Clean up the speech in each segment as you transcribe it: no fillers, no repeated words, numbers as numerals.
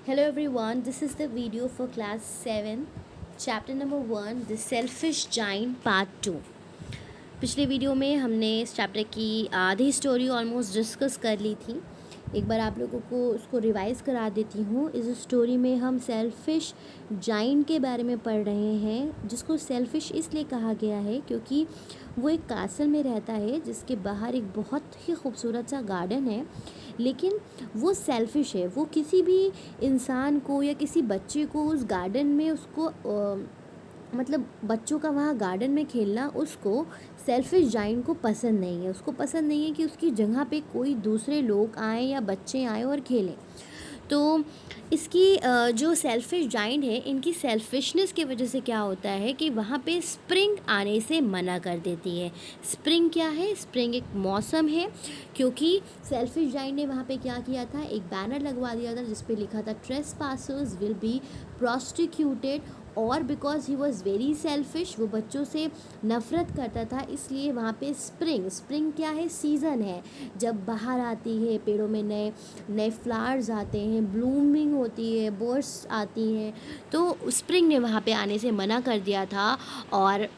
Hello everyone, this is the video for class 7, chapter number 1, The Selfish Giant part 2. पिछले video में हमने इस chapter की आधी स्टोरी ऑलमोस्ट डिस्कस कर ली थी. एक बार आप लोगों को उसको रिवाइज़ करा देती हूँ. इस स्टोरी में हम सेल्फिश जाइंट के बारे में पढ़ रहे हैं, जिसको सेल्फिश इसलिए कहा गया है क्योंकि वो एक कासल में रहता है जिसके बाहर एक बहुत ही खूबसूरत सा गार्डन है, लेकिन वो सेल्फिश है. वो किसी भी इंसान को या किसी बच्चे को उस गार्डन में उसको मतलब बच्चों का वहाँ गार्डन में खेलना उसको सेल्फिश जाइंट को पसंद नहीं है. उसको पसंद नहीं है कि उसकी जगह पे कोई दूसरे लोग आएँ या बच्चे आएँ और खेलें. तो इसकी जो सेल्फिश जाइंट है, इनकी सेल्फिशनेस की वजह से क्या होता है कि वहाँ पे स्प्रिंग आने से मना कर देती है. स्प्रिंग क्या है? स्प्रिंग एक मौसम है, क्योंकि सेल्फिश जाइंट ने वहाँ पे क्या किया था, एक बैनर लगवा दिया था जिस पे लिखा था ट्रेसपासर्स विल बी प्रोस्टिक्यूटेड. और because he was very selfish, वो बच्चों से नफ़रत करता था, इसलिए वहाँ पे स्प्रिंग क्या है? सीज़न है, जब बाहर आती है, पेड़ों में नए नए फ्लावर्स आते हैं, ब्लूमिंग होती है, बर्ड्स आती हैं. तो स्प्रिंग ने वहाँ पे आने से मना कर दिया था. और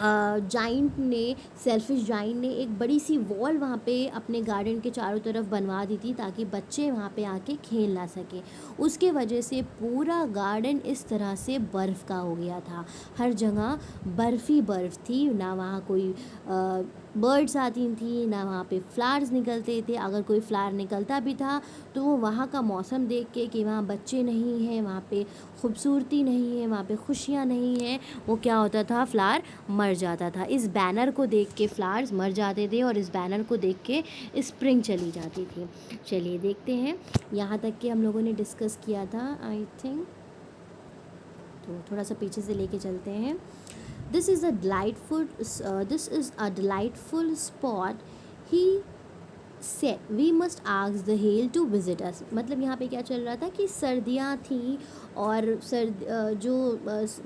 जाइंट ने सेल्फिश जाइंट ने एक बड़ी सी वॉल वहाँ पे अपने गार्डन के चारों तरफ बनवा दी थी ताकि बच्चे वहाँ पे आके खेल ना सकें. उसके वजह से पूरा गार्डन इस तरह से बर्फ़ का हो गया था. हर जगह बर्फ़ ही बर्फ़ थी. ना वहाँ कोई बर्ड्स आती थी, ना वहाँ पे फ्लावर्स निकलते थे. अगर कोई फ्लावर निकलता भी था तो वो वहाँ का मौसम देख के कि वहाँ बच्चे नहीं हैं, वहाँ पे खूबसूरती नहीं है, वहाँ पे खुशियाँ नहीं हैं, वो क्या होता था, फ्लावर मर जाता था. इस बैनर को देख के फ्लावर्स मर जाते थे और इस बैनर को देख के स्प्रिंग चली जाती थी. चलिए देखते हैं. यहाँ तक कि हम लोगों ने डिस्कस किया था आई थिंक, तो थोड़ा सा पीछे से लेके चलते हैं. This is a delightful spot. He said we must ask the hail to visit us. मतलब यहाँ पे क्या चल रहा था कि सर्दियाँ थी और जो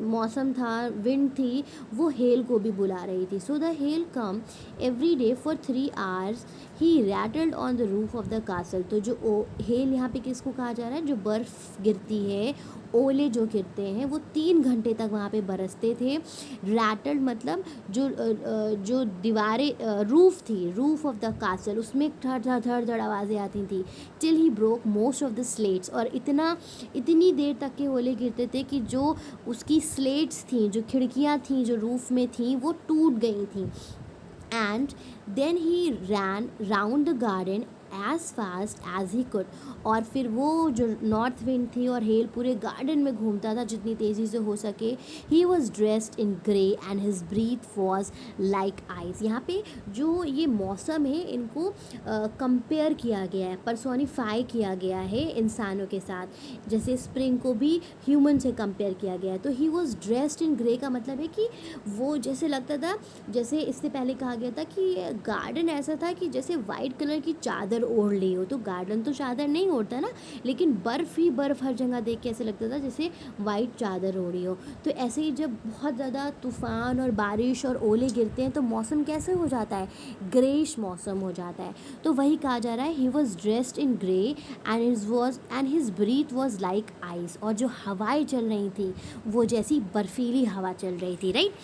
मौसम था, विंड थी, वो हेल को भी बुला रही थी. So the hell come every day for 3 hours. He rattled on the roof of the castle. तो जो हेल यहाँ पे किसको कहा जा रहा है? जो बर्फ़ गिरती है, ओले जो गिरते हैं, वो 3 घंटे तक वहाँ पे बरसते थे. रैटल्ड मतलब जो दीवारें, रूफ़ थी, रूफ़ ऑफ द कासल, उसमें धड़ धड़ धड़ धड़ आवाज़ें आती थी. Till he broke most of the slates. और इतनी देर तक के ओले गिरते थे कि जो उसकी स्लेट्स थी, जो खिड़कियाँ थी जो रूफ़ में थी, वो टूट गई थी. And then he ran round the garden as fast as he could. और फिर वो जो नॉर्थ विंड थी और हेल पूरे गार्डन में घूमता था जितनी तेज़ी से हो सके. He was dressed in grey and his breath was like ice. यहाँ पे जो ये मौसम है, इनको कंपेयर किया गया है, पर्सोनिफाई किया गया है इंसानों के साथ. जैसे स्प्रिंग को भी ह्यूमन से कंपेयर किया गया है. तो ही वॉज ड्रेस्ड इन ग्रे का मतलब है कि वो जैसे लगता था, जैसे इससे पहले कहा गया था कि गार्डन ऐसा था कि जैसे वाइट कलर की चादर ओढ़ ली हो. तो गार्डन तो चादर नहीं ओढ़ता ना, लेकिन बर्फ़ ही बर्फ़ हर जगह देख के ऐसे लगता था जैसे वाइट चादर ओढ़ी हो. तो ऐसे ही जब बहुत ज़्यादा तूफ़ान और बारिश और ओले गिरते हैं तो मौसम कैसे हो जाता है? ग्रेइश मौसम हो जाता है. तो वही कहा जा रहा है, he was dressed in grey and his breath was like ice. और जो हवाएं चल रही थी वो जैसी बर्फीली हवा चल रही थी. राइट.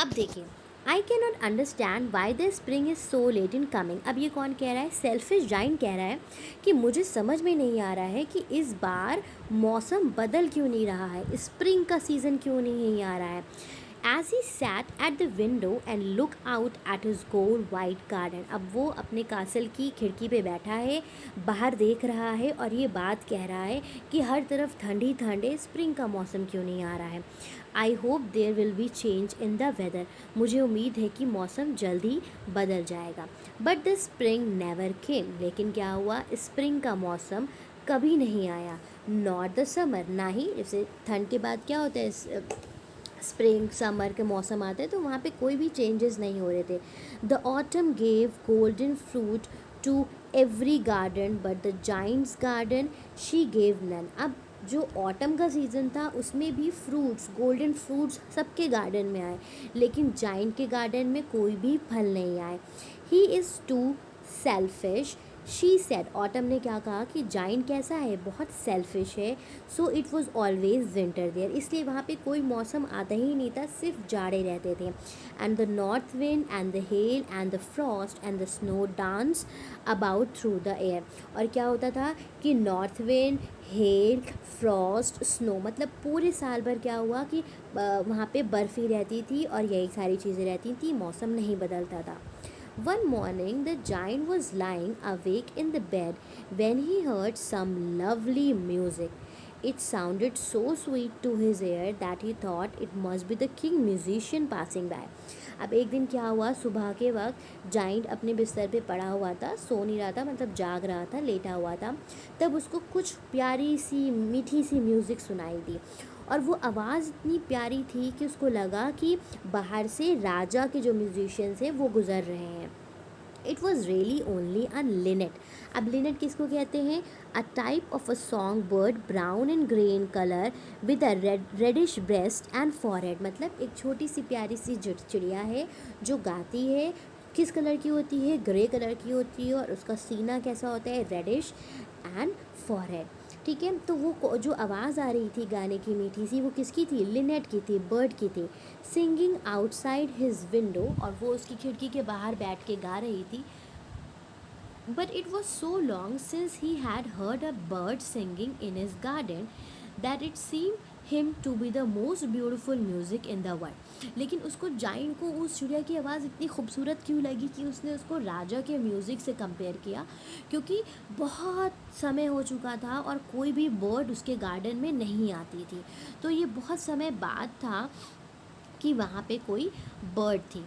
अब देखिए, I can not understand why the spring is so let in coming. अब ये कौन कह रहा है? सेल्फिश जाइंट कह रहा है कि मुझे समझ में नहीं आ रहा है कि इस बार मौसम बदल क्यों नहीं रहा है, स्प्रिंग का सीज़न क्यों नहीं आ रहा है. As he sat at the window and looked out at his gold white garden. अब वो अपने कासल की खिड़की पे बैठा है, बाहर देख रहा है और ये बात कह रहा है कि हर तरफ ठंडी ठंड है, स्प्रिंग का मौसम क्यों नहीं आ रहा है. I hope there will be change in the weather. मुझे उम्मीद है कि मौसम जल्दी बदल जाएगा. But the spring never came. लेकिन क्या हुआ? स्प्रिंग का मौसम कभी नहीं आया. Not the summer. ना ही जैसे ठंड के बाद क्या होता है, स्प्रिंग समर के मौसम आते हैं, तो वहाँ पे कोई भी चेंजेस नहीं हो रहे थे. The autumn gave golden fruit to every garden but the giant's garden she gave none. अब जो ऑटम का सीज़न था उसमें भी फ्रूट्स, गोल्डन फ्रूट्स सबके गार्डन में आए, लेकिन जाइंट के गार्डन में कोई भी फल नहीं आए. He is too selfish. She said, autumn ने क्या कहा कि जाइंट कैसा है, बहुत सेल्फिश है, so it was always winter there, इसलिए वहाँ पे कोई मौसम आता ही नहीं था, सिर्फ जाड़े रहते थे. And the north wind and the hell and the Frost and the snow dance about through the air. और क्या होता था कि north wind, hello, Frost, snow, मतलब पूरे साल भर क्या हुआ कि वहाँ पे बर्फ़ ही रहती थी और यही सारी चीज़ें रहती थी, मौसम नहीं बदलता था. One morning, the giant was lying awake in the bed when he heard some lovely music. It sounded so sweet to his ear that he thought it must be the king musician passing by. अब एक दिन क्या हुआ, सुबह के वक्त giant अपने बिस्तर पे पड़ा हुआ था, सो नहीं रहा था, मतलब जाग रहा था, लेटा हुआ था. तब उसको कुछ प्यारी सी मीठी सी म्यूज़िक सुनाई दी और वो आवाज़ इतनी प्यारी थी कि उसको लगा कि बाहर से राजा के जो म्यूजिशियंस हैं वो गुज़र रहे हैं. It was really only a linnet. अब लिनेट किसको कहते हैं? A type of a song bird, brown and grey in colour, with a reddish breast and forehead. मतलब एक छोटी सी प्यारी सी चिड़िया है जो गाती है. किस कलर की होती है? ग्रे कलर की होती है और उसका सीना कैसा होता है? Reddish and forehead. ठीक है, तो वो जो आवाज़ आ रही थी गाने की मीठी सी, वो किसकी थी? लिनेट की थी, बर्ड की थी. सिंगिंग आउटसाइड हिज विंडो, और वो उसकी खिड़की के बाहर बैठ के गा रही थी. But it was so long since he had heard a bird singing in his garden that it seem him to be the most beautiful music in the world. लेकिन उसको जाइंट को उस चिड़िया की आवाज़ इतनी खूबसूरत क्यों लगी कि उसने उसको राजा के म्यूज़िक से कंपेयर किया, क्योंकि बहुत समय हो चुका था और कोई भी बर्ड उसके गार्डन में नहीं आती थी. तो ये बहुत समय बाद था कि वहाँ पे कोई बर्ड थी.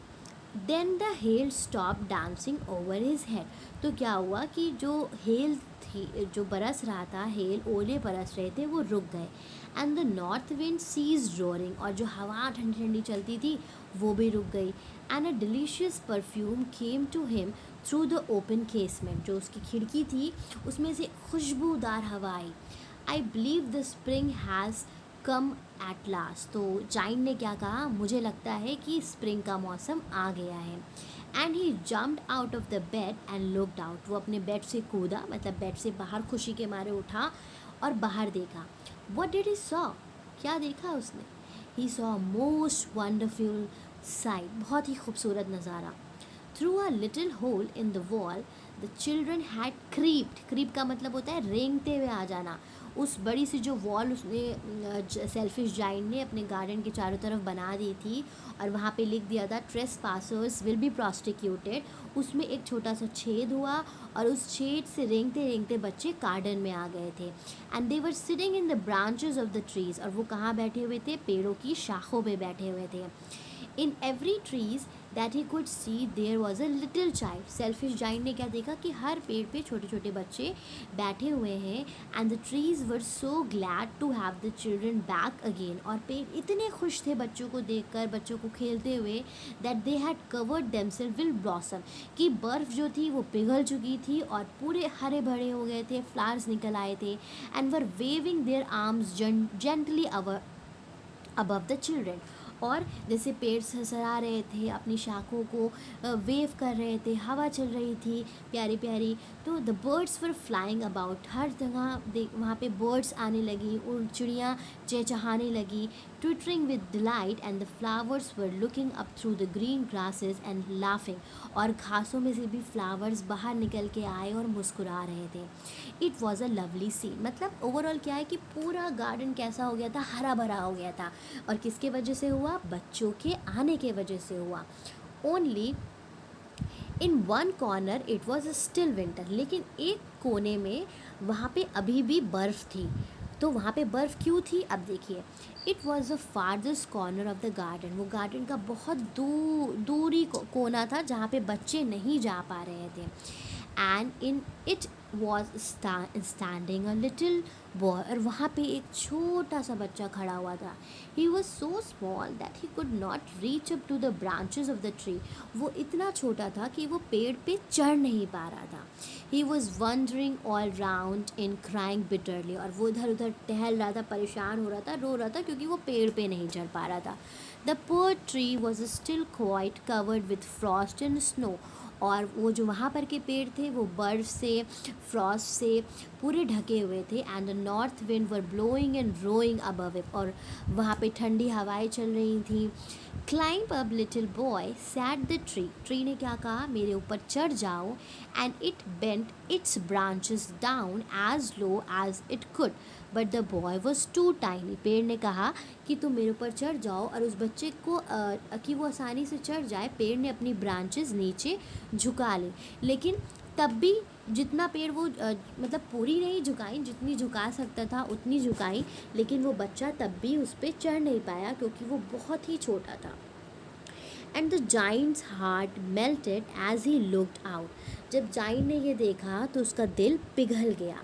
Then the hail stop dancing over his head. तो क्या हुआ कि जो हेल थी, जो बरस रहा था, हेल ओले बरस रहे थे, वो रुक गए. And the north wind ceased roaring, और जो हवा ठंडी ठंडी चलती थी वो भी रुक गई. And a delicious perfume came to him through the open casement. जो उसकी खिड़की थी उसमें से खुशबूदार हवा आई. I believe the spring has come at last. तो जाइंट ने क्या कहा? मुझे लगता है कि स्प्रिंग का मौसम आ गया है. And he jumped out of the bed and looked out. वो अपने बेड से कूदा, मतलब बेड से बाहर खुशी के मारे उठा और बाहर देखा. What did he saw? क्या देखा उसने? He saw most wonderful sight. बहुत ही खूबसूरत नज़ारा. Through a little hole in the wall the children had creeped. Creep का मतलब होता है रेंगते हुए आ जाना. उस बड़ी सी जो वॉल उसने सेल्फिश जाइंट ने अपने गार्डन के चारों तरफ बना दी थी और वहाँ पे लिख दिया था ट्रेस पासर्स विल बी प्रोस्टिक्यूटेड. उसमें एक छोटा सा छेद हुआ और उस छेद से रेंगते रेंगते बच्चे गार्डन में आ गए थे. And they were sitting in the branches of the trees. और वो कहाँ बैठे हुए थे? पेड़ों की शाखों पे बैठे हुए थे. In every trees that he could see there was a little child. Selfish giant ने क्या देखा कि हर पेड़ पे छोटे छोटे बच्चे बैठे हुए हैं. And the trees were so glad to have the children back again. और पेड़ इतने खुश थे बच्चों को देखकर, बच्चों को खेलते हुए, that they had covered themselves with blossom. कि बर्फ़ जो थी वो पिघल चुकी थी और पूरे हरे भरे हो गए थे, फ्लावर्स निकल आए थे. And were waving their arms gently above the children. और जैसे पेड़ सरसरा रहे थे, अपनी शाखों को वेव कर रहे थे, हवा चल रही थी प्यारी प्यारी. तो the birds were flying about. हर जगह वहाँ पे बर्ड्स आने लगी, उन चिड़ियाँ चहचहाने लगी, twittering with delight. And the flowers were looking up through the green grasses and laughing. और घासों में से भी फ्लावर्स बाहर निकल के आए और मुस्कुरा रहे थे. It was a lovely scene. मतलब ओवरऑल क्या है कि पूरा गार्डन कैसा हो गया था? हरा भरा हो गया था. और किसके वजह से हुआ? बच्चों के आने के वजह से हुआ. Only in one corner it was a still winter. लेकिन एक कोने में वहाँ पे अभी भी बर्फ़ थी. तो वहाँ पे बर्फ़ क्यों थी? अब देखिए, it was the farthest corner of the garden. वो गार्डन का बहुत दूरी कोना था जहाँ पे बच्चे नहीं जा पा रहे थे. And in it was standing a little boy. और वहाँ पे एक छोटा सा बच्चा खड़ा हुआ था. He was so small that he could not reach up to the branches of the tree. वो इतना छोटा था कि वो पेड़ पे चढ़ नहीं पा रहा था. He was wondering all round in crying bitterly. और वो इधर उधर टहल रहा था, परेशान हो रहा था, रो रहा था, क्योंकि वो पेड़ पे नहीं चढ़ पा रहा था. The poor tree was still quite covered with frost and snow. और वो जो वहाँ पर के पेड़ थे वो बर्फ़ से, फ्रॉस्ट से पूरे ढके हुए थे। And the north wind were blowing and roaring above it, और वहाँ पे ठंडी हवाएं चल रही थी। Climb up little boy said the tree, tree ने क्या कहा, मेरे ऊपर चढ़ जाओ। And it bent its branches down as low as it could, but the boy was too tiny, पेड़ ने कहा कि तुम मेरे ऊपर चढ़ जाओ, और उस बच्चे को कि वो आसानी से चढ़ जाए, पेड़ ने अपनी ब्रांचेस नीचे झुका ली। लेकिन तब भी जितना पेड़ वो मतलब पूरी नहीं झुकाई, जितनी झुका सकता था उतनी झुकाई, लेकिन वो बच्चा तब भी उस पर चढ़ नहीं पाया क्योंकि वो बहुत ही छोटा था। And the giant's heart melted as he looked out, जब जाइंट ने ये देखा तो उसका दिल पिघल गया।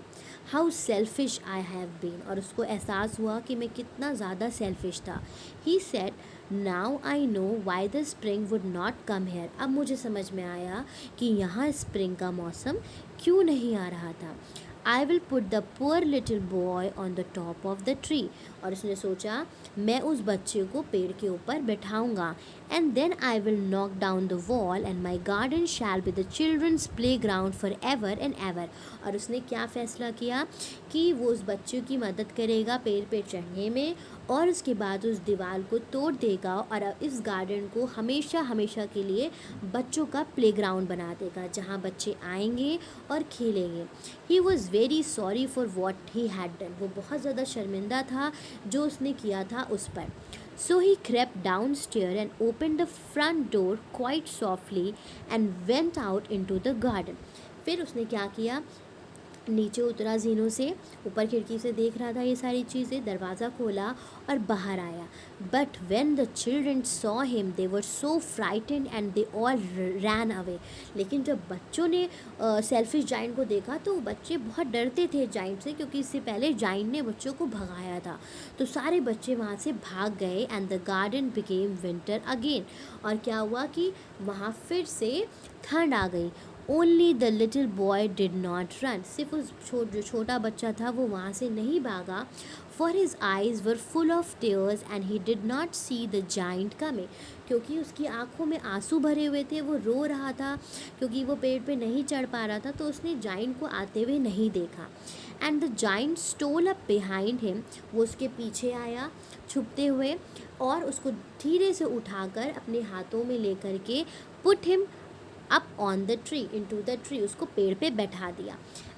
How selfish I have been, और उसको एहसास हुआ कि मैं कितना ज़्यादा सेल्फिश था। He said now I know why the spring would not come here, अब मुझे समझ में आया कि यहाँ स्प्रिंग का मौसम क्यों नहीं आ रहा था। I will put the poor little boy on the top of the tree, और उसने सोचा मैं उस बच्चे को पेड़ के ऊपर बैठाऊंगा। And then I will knock down the wall and my garden shall be the children's playground for ever and ever. और उसने क्या फ़ैसला किया कि वो उस बच्चे की मदद करेगा पेड़ पे चढ़ने में, और उसके बाद उस दीवार को तोड़ देगा और इस गार्डन को हमेशा हमेशा के लिए बच्चों का प्लेग्राउंड बना देगा जहाँ बच्चे आएंगे और खेलेंगे। ही was very sorry for what he had done, वो बहुत ज़्यादा शर्मिंदा था जो उसने किया था उस पर। So he crept downstairs and opened the front door quite softly and went out into the garden. फिर उसने क्या किया, नीचे उतरा जीनों से, ऊपर खिड़की से देख रहा था ये सारी चीज़ें, दरवाज़ा खोला और बाहर आया। But when the children saw him they were so frightened and they all ran away, लेकिन जब बच्चों ने सेल्फिश जाइंट को देखा तो बच्चे बहुत डरते थे जाइंट से, क्योंकि इससे पहले जाइंट ने बच्चों को भगाया था। तो सारे बच्चे वहाँ से भाग गए। And the garden became winter again, और क्या हुआ कि वहाँ फिर से ठंड आ गई। Only the little boy did not run, सिर्फ उस जो छोटा बच्चा था वो वहाँ से नहीं भागा। For his eyes were full of tears and he did not see the giant coming, क्योंकि उसकी आंखों में आंसू भरे हुए थे, वो रो रहा था क्योंकि वो पेड़ पे नहीं चढ़ पा रहा था, तो उसने जाइंट को आते हुए नहीं देखा। And the giant stole up behind him, वो उसके पीछे आया छुपते हुए, और उसको धीरे से उठाकर अपने हाथों में लेकर के put him up on the tree, into the tree, उसको पेड़ पे बैठा दिया।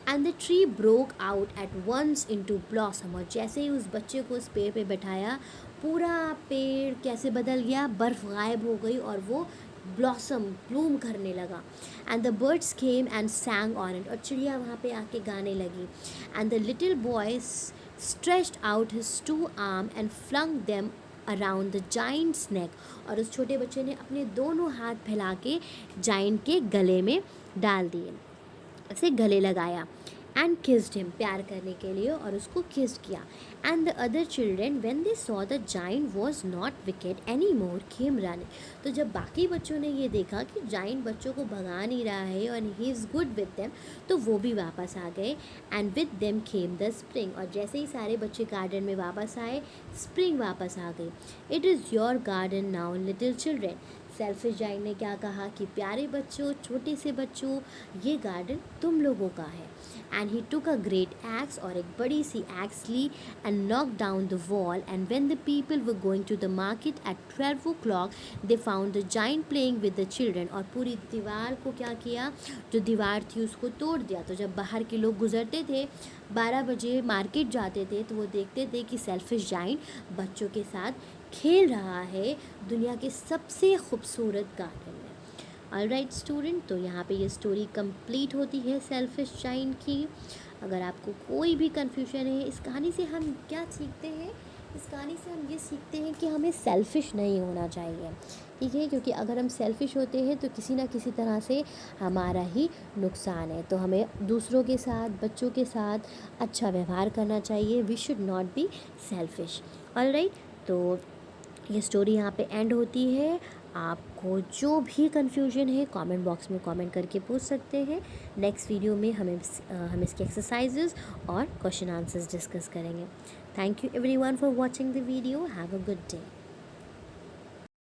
And the tree broke out at once into blossom, और जैसे ही उस बच्चे को उस पेड़ पे बैठाया पूरा पेड़ कैसे बदल गया, बर्फ़ गायब हो गई और वो ब्लॉसम ब्लूम करने लगा। And the birds came and sang on it, और चिड़िया वहाँ पे आके गाने लगी। And the little boy stretched out his two arm and flung them around the giant's neck, और उस छोटे बच्चे ने अपने दोनों हाथ फैला के जाइंट के गले में डाल दिए, उसे गले लगाया। एंड किस्ड हिम, प्यार करने के लिए, और उसको किस्ड किया। And the other children when they saw the giant was not wicket any more came running, तो जब बाकी बच्चों ने ये देखा कि जाइंट बच्चों को भगा नहीं रहा है और he is good with them, तो वो भी वापस आ गए। And with them came the spring, और जैसे ही सारे बच्चे गार्डन में वापस आए, स्प्रिंग वापस आ गई। It is your garden now little children, selfish giant ने क्या कहा कि प्यारे बच्चों, छोटे से बच्चों, ये गार्डन तुम लोगों का है। And he took a great axe, और एक बड़ी सी एक्स ली, and knock down the wall. And when the people were going to the market at 12 o'clock they found the giant playing with the children, और पूरी दीवार को क्या किया, जो दीवार थी उसको तोड़ दिया। तो जब बाहर के लोग गुजरते थे, 12 बजे मार्केट जाते थे, तो वो देखते थे कि सेल्फिश जाइंट बच्चों के साथ खेल रहा है दुनिया के सबसे खूबसूरत गार्डन में। ऑलराइट स्टूडेंट, तो यहाँ पे ये स्टोरी कंप्लीट होती है सेल्फिश जाइंट की। अगर आपको कोई भी कन्फ्यूजन है, इस कहानी से हम क्या सीखते हैं, इस कहानी से हम ये सीखते हैं कि हमें सेल्फिश नहीं होना चाहिए, ठीक है, क्योंकि अगर हम सेल्फिश होते हैं तो किसी ना किसी तरह से हमारा ही नुकसान है। तो हमें दूसरों के साथ, बच्चों के साथ अच्छा व्यवहार करना चाहिए। We should not be selfish. Alright, तो ये स्टोरी यहाँ पे एंड होती है। आपको जो भी कन्फ्यूजन है कमेंट बॉक्स में कमेंट करके पूछ सकते हैं। नेक्स्ट वीडियो में हम इसके एक्सरसाइजेज और क्वेश्चन आंसर्स डिस्कस करेंगे। Thank you everyone for watching the video. Have a good day.